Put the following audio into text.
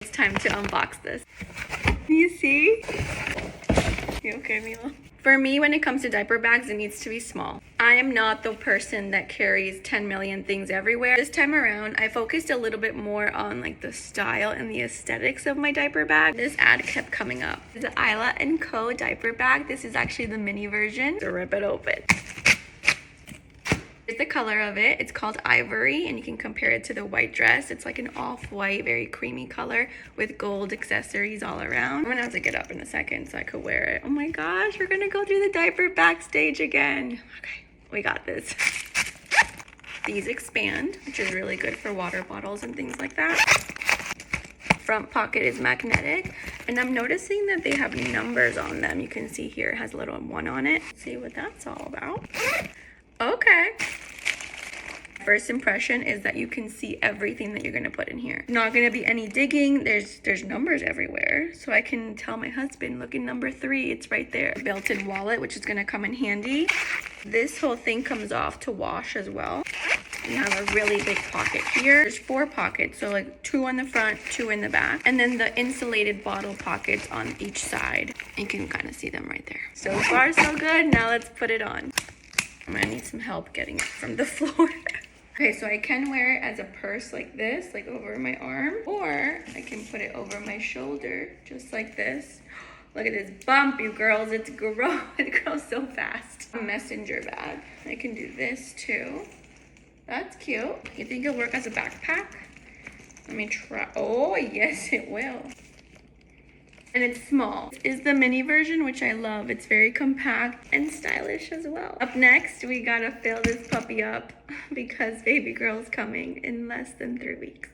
It's time to unbox this. You see? You okay, Mila? For me, when it comes to diaper bags, it needs to be small. I am not the person that carries 10 million things everywhere. This time around, I focused a little bit more on like the style and the aesthetics of my diaper bag. This ad kept coming up. It's the Ayla Co diaper bag. This is actually the mini version. So rip it open. Here's the color of it. It's called Ivory, and you can compare it to the white dress. It's like an off-white, very creamy color with gold accessories all around. I'm gonna have to get up in a second so I could wear it. Oh my gosh, we're gonna go through the diaper backstage again. Okay, we got this. These expand, which is really good for water bottles and things like that. Front pocket is magnetic, and I'm noticing that they have numbers on them. You can see here it has a little 1 on it. Let's see what that's all about. Okay. First impression is that you can see everything that you're gonna put in here. Not gonna be any digging. There's numbers everywhere, so I can tell my husband, look in number 3, it's right there. Built-in wallet, which is gonna come in handy. This whole thing comes off to wash as well. You have a really big pocket here. There's 4 pockets, so like 2 on the front, 2 in the back, and then the insulated bottle pockets on each side. You can kind of see them right there. So far, so good. Now let's put it on. I'm gonna need some help getting it from the floor. Okay, so I can wear it as a purse like this, like over my arm, or I can put it over my shoulder, just like this. Look at this bump, you girls, it grows so fast. A messenger bag, I can do this too. That's cute. You think it'll work as a backpack? Let me try. Oh, yes, it will. And it's small. This is the mini version, which I love. It's very compact and stylish as well. Up next, we gotta fill this puppy up because baby girl's coming in less than 3 weeks.